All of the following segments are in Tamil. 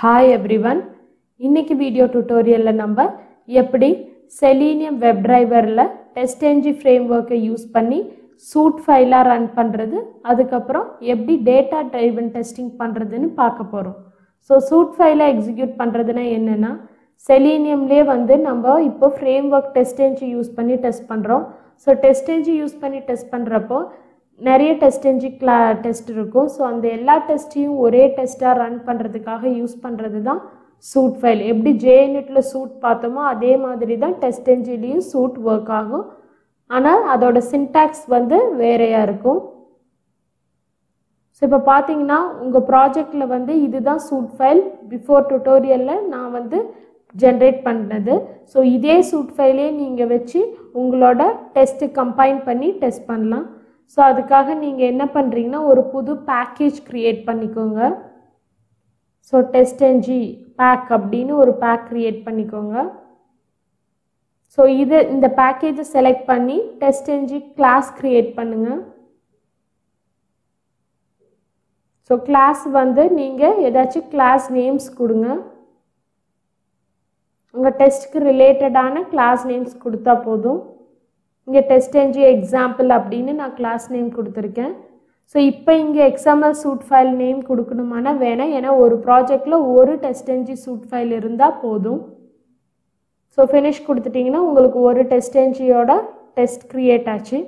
Hi everyone. இன்னைக்கு வீடியோ டுட்டோரியல்ல நம்ம எப்படி Selenium WebDriverல TestNG framework யூஸ் பண்ணி சூட் ஃபைலா ரன் பண்றது அதுக்கு அப்புறம் எப்படி டேட்டா டிரைவன் டெஸ்டிங் பண்றதுன்னு பார்க்க போறோம். சோ சூட் ஃபைலை எக்ஸிக்யூட் பண்றதுனா என்னன்னா Seleniumலயே வந்து நம்ம இப்போ framework TestNG யூஸ் பண்ணி டெஸ்ட் பண்றோம். சோ TestNG யூஸ் பண்ணி டெஸ்ட் பண்றப்போ நிறைய TestNG டெஸ்ட் இருக்கும். ஸோ அந்த எல்லா டெஸ்ட்டையும் ஒரே டெஸ்ட்டாக ரன் பண்ணுறதுக்காக யூஸ் பண்ணுறது தான் சூட் ஃபைல். எப்படி JUnitல சூட் பார்த்தோமோ அதே மாதிரி தான் TestNGலையும் சூட் ஒர்க் ஆகும். ஆனால் அதோட சின்டாக்ஸ் வந்து வேறையாக இருக்கும். ஸோ இப்போ பார்த்தீங்கன்னா உங்கள் ப்ராஜெக்டில் வந்து இதுதான் சூட் ஃபைல். பிஃபோர் டுட்டோரியலில் நான் வந்து ஜென்ரேட் பண்ணது. ஸோ இதே சூட் ஃபைலே நீங்கள் வச்சு உங்களோட டெஸ்ட்டு கம்பைன் பண்ணி டெஸ்ட் பண்ணலாம். ஸோ அதுக்காக நீங்கள் என்ன பண்ணுறீங்கன்னா ஒரு புது பேக்கேஜ் க்ரியேட் பண்ணிக்கோங்க. ஸோ TestNG பேக் அப்படின்னு ஒரு பேக் க்ரியேட் பண்ணிக்கோங்க. ஸோ இந்த பேக்கேஜை செலக்ட் பண்ணி TestNG கிளாஸ் க்ரியேட் பண்ணுங்கள். ஸோ கிளாஸ் வந்து நீங்கள் ஏதாச்சும் கிளாஸ் நேம்ஸ் கொடுங்க. உங்கள் டெஸ்ட்டுக்கு ரிலேட்டடான கிளாஸ் நேம்ஸ் கொடுத்தா போதும். இங்கே TestNG எக்ஸாம்பிள் அப்படின்னு நான் கிளாஸ் நேம் கொடுத்துருக்கேன். ஸோ இப்போ இங்கே XML சூட் ஃபைல் நேம் கொடுக்கணுமானா வேணாம். ஏன்னா ஒரு ப்ராஜெக்டில் ஒரு TestNG சூட் ஃபைல் இருந்தால் போதும். ஸோ ஃபினிஷ் கொடுத்துட்டிங்கன்னா உங்களுக்கு ஒரு TestNGயோட டெஸ்ட் க்ரியேட் ஆச்சு.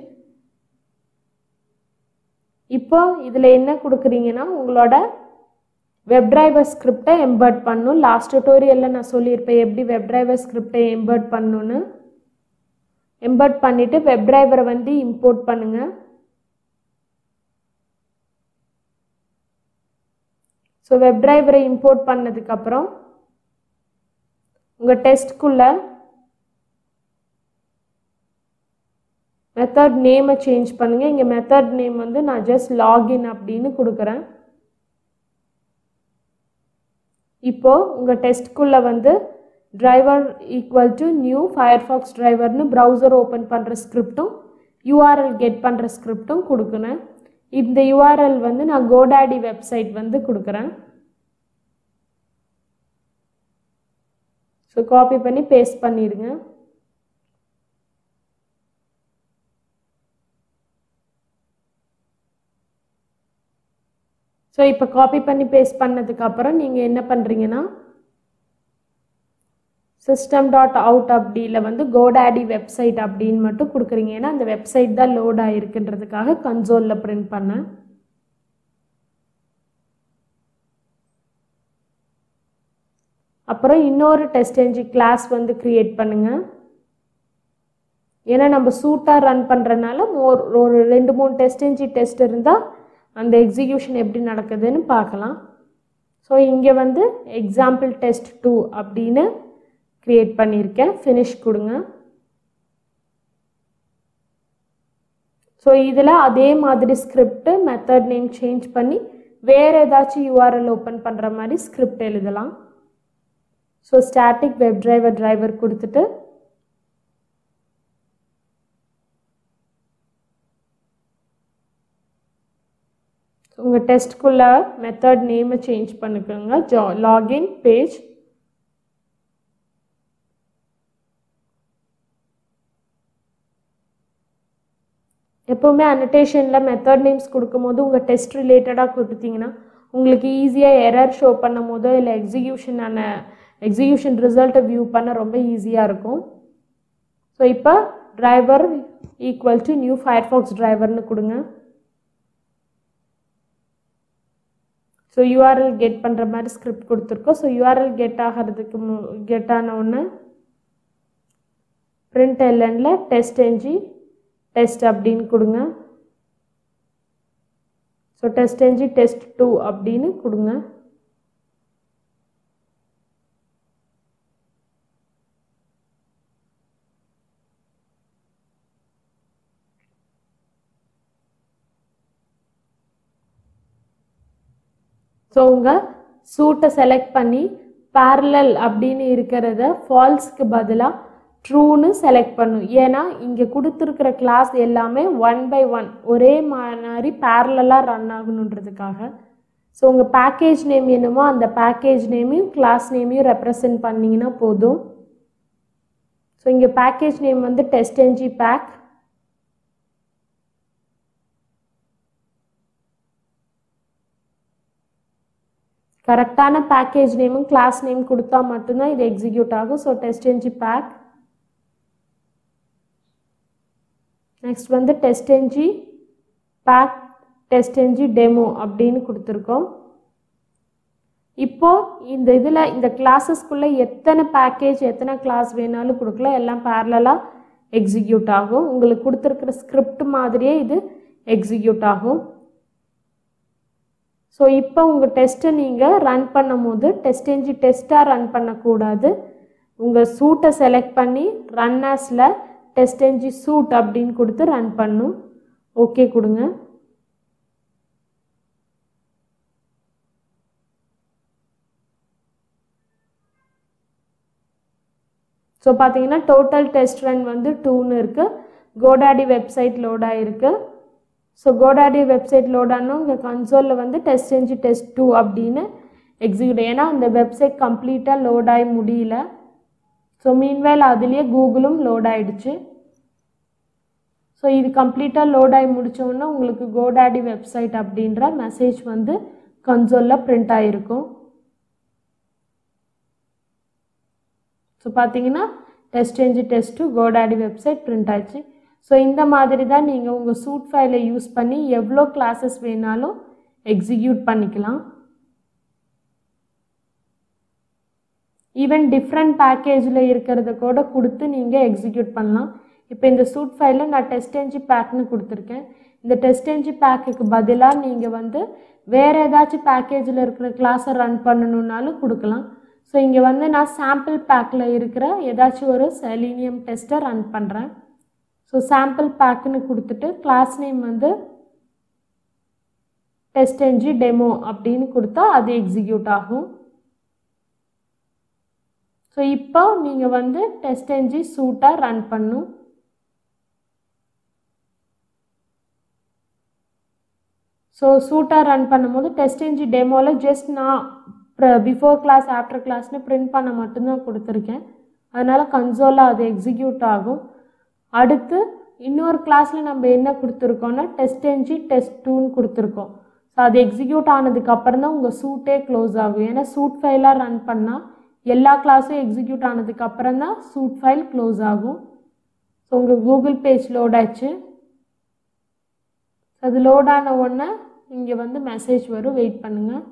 இப்போ இதில் என்ன கொடுக்குறீங்கன்னா உங்களோட வெப்டிரைவர் ஸ்கிரிப்டை எம்பர்ட் பண்ணணும். லாஸ்ட் டுட்டோரியலில் நான் சொல்லியிருப்பேன் எப்படி வெப்டிரைவர் ஸ்கிரிப்டை எம்பர்ட் பண்ணணுன்னு. எம்பர்ட் பண்ணிவிட்டு வெப்டிரைவரை வந்து இம்போர்ட் பண்ணுங்கள். ஸோ வெப்டிரைவரை இம்போர்ட் பண்ணதுக்கப்புறம் உங்கள் டெஸ்ட்குள்ளே மெத்தட் நேமை சேஞ்ச் பண்ணுங்கள். இங்கே மெத்தட் நேம் வந்து நான் ஜஸ்ட் லாகின் அப்படின்னு கொடுக்குறேன். இப்போது உங்கள் டெஸ்ட்குள்ளே வந்து driver equal to new Firefox driverனு browser open பண்ணுற ஸ்கிரிப்டும் URL get பண்ணுற ஸ்கிரிப்டும் கொடுக்குறேன். இந்த URL வந்து நான் GoDaddy வெப்சைட் வந்து கொடுக்குறேன். ஸோ காப்பி பண்ணி பேஸ்ட் பண்ணிடுங்க. ஸோ இப்போ காப்பி பண்ணி பேஸ்ட் பண்ணதுக்கப்புறம் நீங்கள் என்ன பண்ணுறீங்கன்னா system.out அப்படில வந்து GoDaddy வெப்சைட் அப்படின்னு மட்டும் கொடுக்குறீங்க. ஏன்னா அந்த வெப்சைட் தான் லோட் ஆகிருக்குன்றதுக்காக கன்சோலில் பிரிண்ட் பண்ணேன். அப்புறம் இன்னொரு TestNG கிளாஸ் வந்து க்ரியேட் பண்ணுங்க. ஏன்னா நம்ம சூட்டாக ரன் பண்ணுறதுனால ஒரு 2-3 TestNG டெஸ்ட் இருந்தால் அந்த எக்ஸிக்யூஷன் எப்படி நடக்குதுன்னு பார்க்கலாம். ஸோ இங்கே வந்து எக்ஸாம்பிள் டெஸ்ட் 2 அப்படின்னு க்ரியேட் பண்ணியிருக்கேன். ஃபினிஷ் கொடுங்க. ஸோ இதில் அதே மாதிரி ஸ்கிரிப்ட் மெத்தட் நேம் சேஞ்ச் பண்ணி வேறு ஏதாச்சும் URL ஓப்பன் பண்ணுற மாதிரி ஸ்கிரிப்ட் எழுதலாம். ஸோ ஸ்டாட்டிக் வெப்டிரைவர் டிரைவர் கொடுத்துட்டு உங்கள் டெஸ்ட்குள்ளே மெத்தட் நேமை சேஞ்ச் பண்ணிக்கோங்க. Login page. எப்போவுமே அனோட்டேஷனில் மெத்தட் நேம்ஸ் கொடுக்கும்போது உங்கள் டெஸ்ட் ரிலேட்டடாக கொடுத்தீங்கன்னா உங்களுக்கு ஈஸியாக எரர் ஷோ பண்ணும் போதோ இல்லை எக்ஸிக்யூஷன் ரிசல்ட்டை வியூ பண்ண ரொம்ப ஈஸியாக இருக்கும். ஸோ இப்போ driver equal to new Firefox டிரைவர்னு கொடுங்க. ஸோ URL கெட் பண்ணுற மாதிரி ஸ்கிரிப்ட் கொடுத்துருக்கோம். ஸோ URL கெட் ஆன உடனே printlnல TestNG டெஸ்ட் அப்படின்னு கொடுங்க. ஸோ TestNG டெஸ்ட் 2 அப்படின்னு கொடுங்க. ஸோ உங்கள் சூட்டை செலக்ட் பண்ணி parallel அப்படின்னு இருக்கிறத ஃபால்ஸ்க்கு பதிலாக ட்ரூன்னு செலக்ட் பண்ணும். ஏன்னா இங்கே கொடுத்துருக்கிற கிளாஸ் எல்லாமே 1 by 1 ஒரே மாதிரி பேரலாக ரன் ஆகணுன்றதுக்காக. ஸோ உங்கள் பேக்கேஜ் நேம் என்னமோ அந்த பேக்கேஜ் நேமையும் கிளாஸ் நேமையும் ரெப்ரசன்ட் பண்ணிங்கன்னா போதும். ஸோ இங்கே பேக்கேஜ் நேம் வந்து TestNG பேக். கரெக்டான பேக்கேஜ் நேமும் கிளாஸ் நேம் கொடுத்தா மட்டும்தான் இது எக்ஸிக்யூட் ஆகும். So TestNG pack. நெக்ஸ்ட் வந்து TestNG பேக் TestNG டெமோ அப்படின்னு கொடுத்துருக்கோம். இப்போ இந்த இதில் இந்த கிளாஸஸ்க்குள்ளே எத்தனை பேக்கேஜ் எத்தனை கிளாஸ் வேணாலும் கொடுக்கலாம், எல்லாம் பேரலாக எக்ஸிக்யூட் ஆகும். உங்களுக்கு கொடுத்துருக்கிற ஸ்கிரிப்ட் மாதிரியே இது எக்ஸிக்யூட் ஆகும். ஸோ இப்போ உங்கள் டெஸ்ட்டை நீங்கள் ரன் பண்ணும் போது TestNG டெஸ்ட்டாக ரன் பண்ணக்கூடாது. உங்கள் சூட்டை செலக்ட் பண்ணி ரன் ஆஸில் TestNG சூட் அப்படின்னு கொடுத்து ரன் பண்ணும். ஓகே கொடுங்க. ஸோ பார்த்தீங்கன்னா டோட்டல் டெஸ்ட் ரன் வந்து 2ன்னு இருக்குது. GoDaddy வெப்சைட் லோட் ஆகிருக்கு. ஸோ GoDaddy வெப்சைட் லோட் ஆனால் உங்கள் கன்சோலில் வந்து TestNG Test 2 அப்படின்னு எக்ஸிக்யூட், ஏன்னா அந்த வெப்சைட் கம்ப்ளீட்டாக லோட் ஆகி முடியல. ஸோ மீன்வேல் அதுலேயே கூகுளும் லோட் ஆகிடுச்சு. ஸோ இது கம்ப்ளீட்டாக லோட் ஆகி முடித்தோன்னா உங்களுக்கு GoDaddy வெப்சைட் அப்படின்ற மெசேஜ் வந்து கன்சோலில் பிரிண்ட் ஆகிருக்கும். ஸோ பார்த்தீங்கன்னா TestNG Test 2 GoDaddy website print ஆச்சு. ஸோ இந்த மாதிரி தான் நீங்கள் உங்கள் சூட் ஃபைலை யூஸ் பண்ணி எவ்வளோ கிளாஸஸ் வேணாலும் எக்ஸிக்யூட் பண்ணிக்கலாம். ஈவன் டிஃப்ரெண்ட் பேக்கேஜில் இருக்கிறத கூட கொடுத்து நீங்கள் எக்ஸிக்யூட் பண்ணலாம். இப்போ இந்த சூட் ஃபைலில் நான் TestNG பேக்னு கொடுத்துருக்கேன். இந்த TestNG பேக்குக்கு பதிலாக நீங்கள் வந்து வேறு ஏதாச்சும் பேக்கேஜில் இருக்கிற கிளாஸை ரன் பண்ணணுன்னாலும் கொடுக்கலாம். ஸோ இங்கே வந்து நான் சாம்பிள் பேக்கில் இருக்கிற ஏதாச்சும் ஒரு செலீனியம் டெஸ்ட்டை ரன் பண்ணுறேன். ஸோ சாம்பிள் பேக்குன்னு கொடுத்துட்டு கிளாஸ் நேம் வந்து TestNG டெமோ அப்படின்னு கொடுத்தா அது எக்ஸிக்யூட் ஆகும். ஸோ இப்போ நீங்கள் வந்து TestNG சூட்டாக ரன் பண்ணும். ஸோ சூட்டாக ரன் பண்ணும்போது TestNG டெமோவில் ஜஸ்ட் நான் பிஃபோர் கிளாஸ் ஆஃப்டர் கிளாஸ்னு பிரிண்ட் பண்ண மட்டும்தான் கொடுத்துருக்கேன். அதனால் கன்சோலில் அது எக்ஸிக்யூட் ஆகும். அடுத்து இன்னொரு கிளாஸில் நம்ம என்ன கொடுத்துருக்கோன்னா TestNG Test 2ன்னு கொடுத்துருக்கோம். ஸோ அது எக்ஸிக்யூட் ஆனதுக்கப்புறம் தான் உங்கள் சூட்டே க்ளோஸ் ஆகும். ஏன்னா சூட் ஃபைலாக ரன் பண்ணால் எல்லா கிளாஸும் எக்ஸிக்யூட் ஆனதுக்கப்புறம் தான் சூட் ஃபைல் க்ளோஸ் ஆகும். ஸோ உங்கள் கூகுள் பேஜ் லோட் ஆச்சு. அது லோட் ஆன உடனே இங்கே வந்து மெசேஜ் வரும், வெயிட் பண்ணுங்கள்.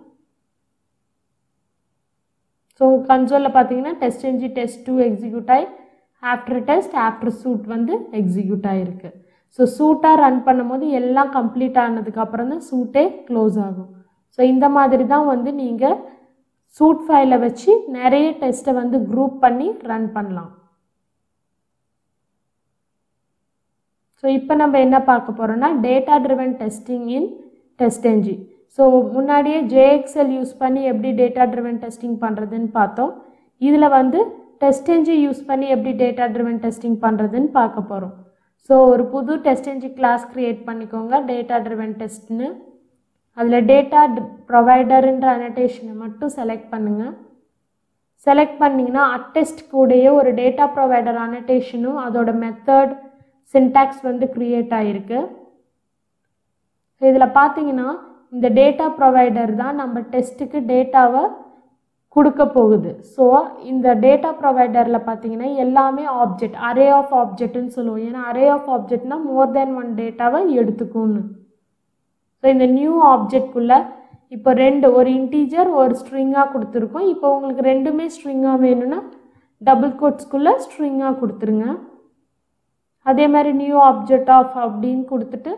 ஸோ கன்சோலில் பார்த்தீங்கன்னா TestNG Test 2 எக்ஸிக்யூட் ஆகி ஆஃப்டர் டெஸ்ட் ஆஃப்டர் சூட் வந்து எக்ஸிக்யூட் ஆகிருக்கு. ஸோ சூட்டாக ரன் பண்ணும்போது எல்லாம் கம்ப்ளீட் ஆனதுக்கப்புறம் தான் சூட்டே க்ளோஸ் ஆகும். ஸோ இந்த மாதிரி தான் வந்து நீங்கள் சூட் ஃபைலை வச்சு நிறைய டெஸ்ட்டை வந்து குரூப் பண்ணி ரன் பண்ணலாம். ஸோ இப்போ நம்ம என்ன பார்க்க போகிறோம்னா டேட்டா ட்ரிவன் டெஸ்டிங் இன் TestNG. ஸோ முன்னாடியே JXL யூஸ் பண்ணி எப்படி டேட்டா ட்ரிவன் டெஸ்டிங் பண்ணுறதுன்னு பார்த்தோம். இதில் வந்து TestNG யூஸ் பண்ணி எப்படி டேட்டா ட்ரிவன் டெஸ்டிங் பண்ணுறதுன்னு பார்க்க போகிறோம். ஸோ ஒரு புது TestNG கிளாஸ் க்ரியேட் பண்ணிக்கோங்க, டேட்டா ட்ரிவன் டெஸ்ட்னு. அதில் டேட்டா ப்ரொவைடருன்ற அனடேஷனை மட்டும் செலக்ட் பண்ணுங்கள். செலக்ட் பண்ணிங்கன்னா அட்டெஸ்ட் கூடயே ஒரு டேட்டா ப்ரொவைடர் அனடேஷனும் அதோட மெத்தட் சின்டாக்ஸ் வந்து க்ரியேட் ஆகிருக்கு. ஸோ இதில் பார்த்தீங்கன்னா இந்த டேட்டா ப்ரொவைடர் தான் நம்ம டெஸ்ட்டுக்கு டேட்டாவை கொடுக்க போகுது. ஸோ இந்த டேட்டா ப்ரொவைடரில் பார்த்தீங்கன்னா எல்லாமே ஆப்ஜெக்ட், அரே ஆஃப் ஆப்ஜெக்ட்னு சொல்லுவோம். ஏன்னா அரே ஆஃப் ஆப்ஜெக்ட்னா மோர் தென் ஒன் டேட்டாவை எடுத்துக்கும்னு. ஸோ இந்த நியூ ஆப்ஜெக்ட்குள்ளே இப்போ ஒரு இன்டீஜர் ஒரு ஸ்ட்ரிங்காக கொடுத்துருக்கோம். இப்போ உங்களுக்கு ரெண்டுமே ஸ்ட்ரிங்காக வேணும்னா டபுள் கோட்ஸ்குள்ளே ஸ்ட்ரிங்காக கொடுத்துருங்க. அதே மாதிரி நியூ ஆப்ஜெக்ட் ஆஃப் அப்படின்னு கொடுத்துட்டு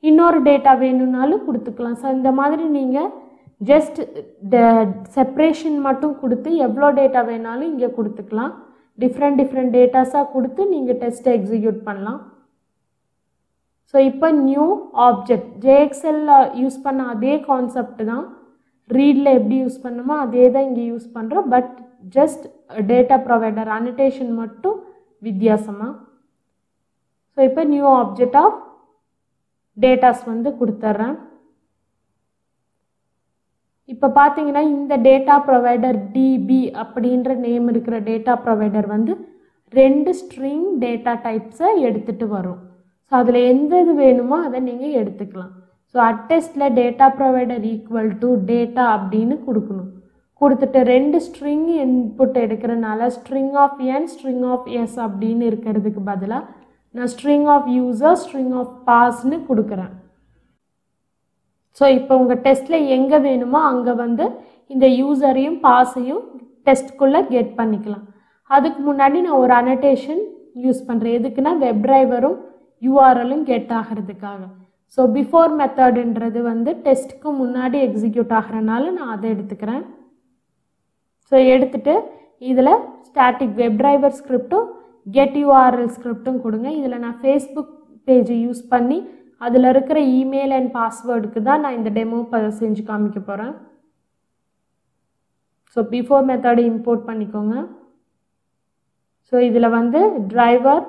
இன்னொரு டேட்டா வேணும்னாலும் கொடுத்துக்கலாம். ஸோ இந்த மாதிரி நீங்கள் ஜஸ்ட் செப்ரேஷன் மட்டும் கொடுத்து எவ்வளோ டேட்டா வேணாலும் இங்கே கொடுத்துக்கலாம். டிஃப்ரெண்ட் டேட்டாஸாக கொடுத்து நீங்கள் டெஸ்ட்டை எக்ஸிக்யூட் பண்ணலாம். ஸோ இப்போ நியூ ஆப்ஜெக்ட் JXL யூஸ் பண்ண அதே கான்செப்ட் தான், ரீடில் எப்படி யூஸ் பண்ணணுமோ அதே தான் இங்கே யூஸ் பண்ணுறோம். But just data provider annotation மட்டும் வித்தியாசமாக. ஸோ இப்போ நியூ ஆப்ஜெக்ட் ஆஃப் டேட்டாஸ் வந்து கொடுத்துட்றேன். இப்போ பார்த்தீங்கன்னா இந்த டேட்டா ப்ரொவைடர் டிபி அப்படின்ற நேம் இருக்கிற டேட்டா ப்ரொவைடர் வந்து 2 ஸ்ட்ரிங் டேட்டா டைப்ஸை எடுத்துகிட்டு வரும். ஸோ அதில் எந்த இது வேணுமோ அதை நீங்கள் எடுத்துக்கலாம். ஸோ அட்டெஸ்டில் data provider equal to data அப்படின்னு கொடுக்கணும். கொடுத்துட்டு 2 ஸ்ட்ரிங் இன்புட் எடுக்கிறனால string of N string of S அப்படின்னு இருக்கிறதுக்கு பதிலாக நான் string of user string of பாஸ்ன்னு கொடுக்குறேன். ஸோ இப்போ உங்கள் டெஸ்ட்டில் எங்கே வேணுமோ அங்கே வந்து இந்த யூசரையும் பாஸையும் டெஸ்ட்குள்ளே கெட் பண்ணிக்கலாம். அதுக்கு முன்னாடி நான் ஒரு அனடேஷன் யூஸ் பண்ணுறேன். எதுக்குன்னா வெப் டிரைவரும் யூஆர்எல்லும் கெட் ஆகிறதுக்காக. ஸோ பிஃபோர் மெத்தடுன்றது வந்து டெஸ்ட்டுக்கு முன்னாடி எக்ஸிக்யூட் ஆகிறனால நான் அதை எடுத்துக்கிறேன். ஸோ எடுத்துகிட்டு இதில் ஸ்டாட்டிக் வெப் டிரைவர் ஸ்கிரிப்டும் கெட் யூஆர்எல் ஸ்கிரிப்டும் கொடுங்க. இதில் நான் ஃபேஸ்புக் பேஜை யூஸ் பண்ணி அதில் இருக்கிற இமெயில் அண்ட் பாஸ்வேர்டுக்கு தான் நான் இந்த டெமோ செஞ்சு காமிக்க போகிறேன். ஸோ பிஃபோர் மெத்தடை இம்போர்ட் பண்ணிக்கோங்க. ஸோ இதில் வந்து driver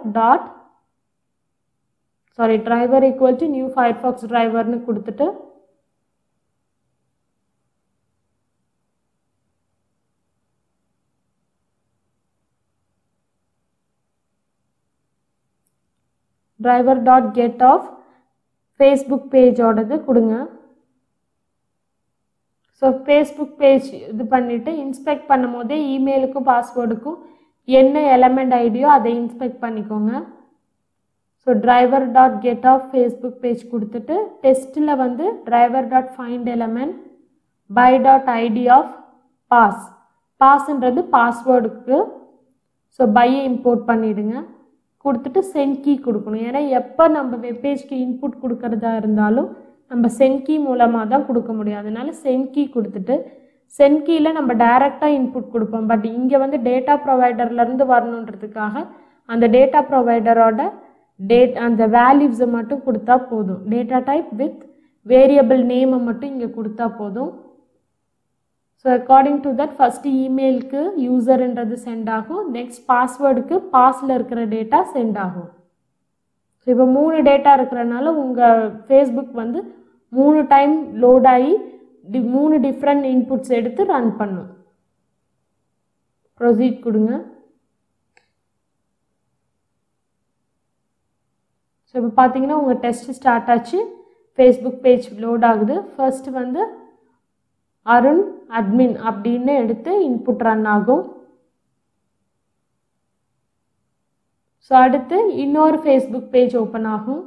equal to new Firefox டிரைவர்னு கொடுத்துட்டு driver dot get of Facebook பேஜோடது கொடுங்க. ஸோ ஃபேஸ்புக் பேஜ் இது பண்ணிவிட்டு இன்ஸ்பெக்ட் பண்ணும் போதே இமெயிலுக்கும் பாஸ்வேர்டுக்கும் என்ன எலமெண்ட் ஐடியோ அதை இன்ஸ்பெக்ட் பண்ணிக்கோங்க. So driver dot get of Facebook page கொடுத்துட்டு டெஸ்ட்டில் வந்து driver dot find element by dot ID of பாஸ்ன்றது பாஸ்வேர்டுக்கு. ஸோ பையை இம்போர்ட் பண்ணிவிடுங்க. கொடுத்துட்டு சென்ட் கீ கொடுக்கணும். ஏன்னா எப்போ நம்ம வெப்பேஜ்க்கு இன்புட் கொடுக்கறதா இருந்தாலும் நம்ம சென்ட் கீ மூலமாக தான் கொடுக்க முடியும். அதனால சென்ட் கீ கொடுத்துட்டு சென்ட் கீயில் நம்ம டைரெக்டாக இன்புட் கொடுப்போம். பட் இங்கே வந்து டேட்டா ப்ரொவைடர்லேருந்து வரணுன்றதுக்காக அந்த டேட்டா ப்ரொவைடரோட அந்த வேல்யூஸை மட்டும் கொடுத்தா போதும். டேட்டா டைப் வித் வேரியபிள் நேமை மட்டும் இங்கே கொடுத்தா போதும். So according to that first இமெயிலுக்கு யூசர்ன்றது சென்ட் ஆகும். நெக்ஸ்ட் பாஸ்வேர்டுக்கு பாஸில் இருக்கிற டேட்டா சென்ட் ஆகும். ஸோ இப்போ 3 டேட்டா இருக்கிறனால உங்கள் ஃபேஸ்புக் வந்து 3 டைம் லோட் ஆகி 3 டிஃப்ரெண்ட் இன்புட்ஸ் எடுத்து ரன் பண்ணும். ப்ரொசீட் கொடுங்க. ஸோ இப்போ பார்த்தீங்கன்னா உங்கள் டெஸ்ட் ஸ்டார்ட் ஆச்சு. ஃபேஸ்புக் பேஜ் லோட் ஆகுது. ஃபர்ஸ்ட் வந்து அருண் அட்மின் அப்படின்னு எடுத்து இன்புட் ரன் ஆகும். ஸோ அடுத்து இன்னொரு ஃபேஸ்புக் பேஜ் ஓப்பன் ஆகும்.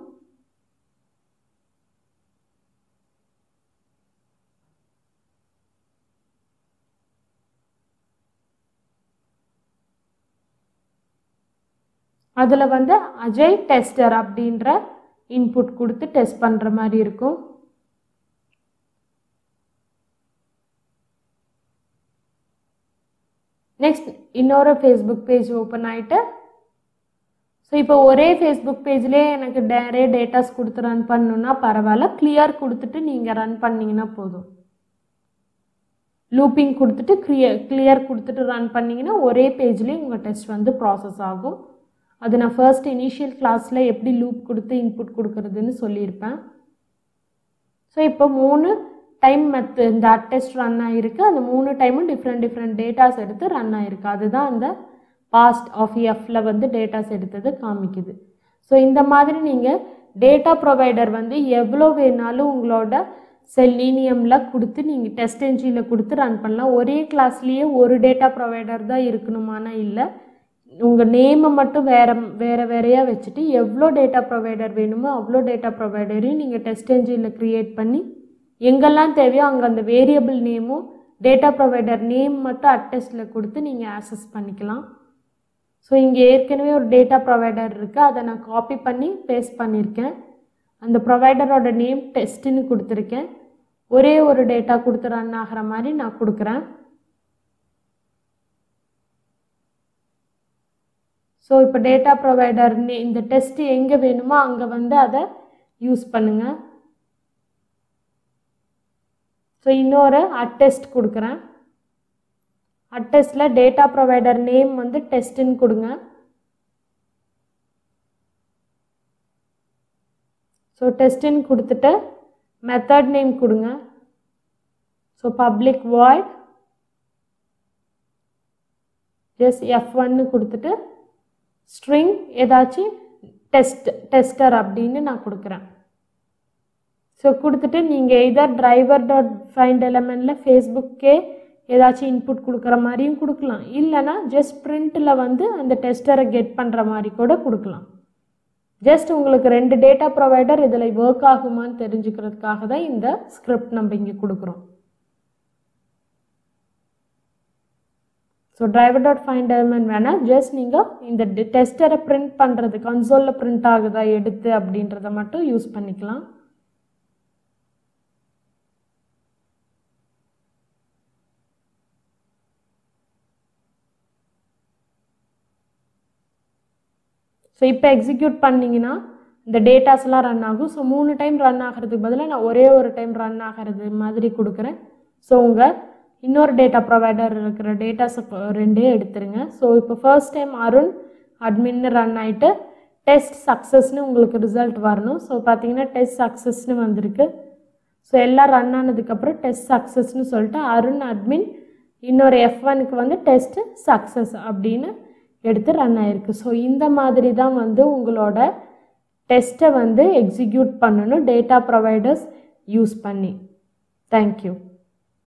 அதில் வந்து அஜய் டெஸ்டர் அப்படின்ற இன்புட் கொடுத்து டெஸ்ட் பண்ணுற மாதிரி இருக்கும். நெக்ஸ்ட் இன்னொரு ஃபேஸ்புக் பேஜ் ஓப்பன் ஆகிட்டு ஸோ இப்போ ஒரே ஃபேஸ்புக் பேஜ்லேயே எனக்கு நிறைய டேட்டாஸ் கொடுத்து ரன் பண்ணணுன்னா பரவாயில்ல. கிளியர் கொடுத்துட்டு நீங்கள் ரன் பண்ணிங்கன்னா போதும். லூப்பிங் கொடுத்துட்டு கிளியர் கொடுத்துட்டு ரன் பண்ணிங்கன்னா ஒரே பேஜ்லேயே உங்கள் டெஸ்ட் வந்து ப்ராசஸ் ஆகும். அது நான் ஃபர்ஸ்ட் இனிஷியல் கிளாஸில் எப்படி லூப் கொடுத்து இன்புட் கொடுக்குறதுன்னு சொல்லியிருப்பேன். ஸோ இப்போ 3 டைம் இந்த அட்டெஸ்ட் ரன் ஆகிருக்கு. அந்த 3 டைமும் டிஃப்ரெண்ட் டேட்டாஸ் எடுத்து ரன் ஆகிருக்கு. அதுதான் அந்த பாஸ்ட் ஆஃப் எஃப்ல வந்து டேட்டாஸ் எடுத்தது காமிக்குது. ஸோ இந்த மாதிரி நீங்கள் டேட்டா ப்ரொவைடர் வந்து எவ்வளோ வேணாலும் உங்களோட செலீனியமில் கொடுத்து நீங்கள் டெஸ்ட் என்ஜினில் கொடுத்து ரன் பண்ணலாம். ஒரே கிளாஸ்லேயே ஒரு டேட்டா ப்ரொவைடர் தான் இருக்கணுமானா இல்லை. உங்கள் நேமை மட்டும் வேறையாக வச்சுட்டு எவ்வளோ டேட்டா ப்ரொவைடர் வேணுமோ அவ்வளோ டேட்டா ப்ரொவைடரையும் நீங்கள் டெஸ்ட் என்ஜினில் க்ரியேட் பண்ணி எங்கெல்லாம் தேவையோ அங்கே அந்த வேரியபிள் நேமும் டேட்டா ப்ரொவைடர் நேம் மட்டும் அட்டெஸ்டில் கொடுத்து நீங்கள் ஆக்சஸ் பண்ணிக்கலாம். ஸோ இங்கே ஏற்கனவே ஒரு டேட்டா ப்ரொவைடர் இருக்குது. அதை நான் காப்பி பண்ணி பேஸ்ட் பண்ணியிருக்கேன். அந்த ப்ரொவைடரோட நேம் டெஸ்ட்டுன்னு கொடுத்துருக்கேன். ஒரே ஒரு டேட்டா கொடுத்து ரன் ஆகிற மாதிரி நான் கொடுக்குறேன். ஸோ இப்போ டேட்டா ப்ரொவைடர் இந்த டெஸ்ட்டு எங்கே வேணுமோ அங்கே வந்து அதை யூஸ் பண்ணுங்கள். ஸோ இன்னொரு அட்டெஸ்ட் கொடுக்குறேன். அட்டெஸ்டில் டேட்டா ப்ரொவைடர் நேம் வந்து டெஸ்ட்டுன்னு கொடுங்க. ஸோ டெஸ்ட்டுன்னு கொடுத்துட்டு மெத்தட் நேம் கொடுங்க. So public void just F1 கொடுத்துட்டு ஸ்ட்ரிங் ஏதாச்சும் டெஸ்டர் அப்படின்னு நான் கொடுக்குறேன். ஸோ கொடுத்துட்டு நீங்கள் எதர் டிரைவர் டாட் ஃபைண்ட் எலமெண்ட்டில் ஃபேஸ்புக்கே ஏதாச்சும் இன்புட் கொடுக்குற மாதிரியும் கொடுக்கலாம், இல்லைனா ஜஸ்ட் பிரிண்டில் வந்து அந்த டெஸ்டரை கெட் பண்ணுற மாதிரி கூட கொடுக்கலாம். ஜஸ்ட் உங்களுக்கு 2 டேட்டா ப்ரொவைடர் இதில் ஒர்க் ஆகுமான்னு தெரிஞ்சுக்கிறதுக்காக தான் இந்த ஸ்கிரிப்ட் நம்ம இங்கே கொடுக்குறோம். So driver dot find element வேணால் ஜஸ்ட் நீங்கள் இந்த டெஸ்டரை பிரிண்ட் பண்ணுறது கன்சோலில் பிரிண்ட் ஆகுதா எடுத்து அப்படின்றத மட்டும் யூஸ் பண்ணிக்கலாம். ஸோ இப்போ எக்ஸிக்யூட் பண்ணிங்கன்னா இந்த டேட்டாஸ்லாம் ரன் ஆகும். ஸோ 3 டைம் ரன் ஆகிறதுக்கு பதிலாக நான் ஒரே ஒரு டைம் ரன் ஆகிறது மாதிரி கொடுக்குறேன். ஸோ உங்கள் இன்னொரு டேட்டா ப்ரொவைடர் இருக்கிற டேட்டாஸை 2 எடுத்துருங்க. ஸோ இப்போ ஃபர்ஸ்ட் டைம் அருண் அட்மின்னு ரன் ஆகிட்டு டெஸ்ட் சக்ஸஸ்னு உங்களுக்கு ரிசல்ட் வரணும். ஸோ பார்த்தீங்கன்னா டெஸ்ட் சக்ஸஸ்னு வந்திருக்கு. ஸோ எல்லாம் ரன் ஆனதுக்கப்புறம் டெஸ்ட் சக்ஸஸ்னு சொல்லிட்டு அருண் அட்மின் இன்னொரு F1க்கு வந்து டெஸ்ட் சக்ஸஸ் அப்படின்னு எடுத்து ரன் ஆயிருக்கு. ஸோ இந்த மாதிரி தான் வந்து உங்களோட டெஸ்ட்டை வந்து எக்ஸிக்யூட் பண்ணணும் டேட்டா ப்ரொவைடர்ஸ் யூஸ் பண்ணி. தேங்க்யூ.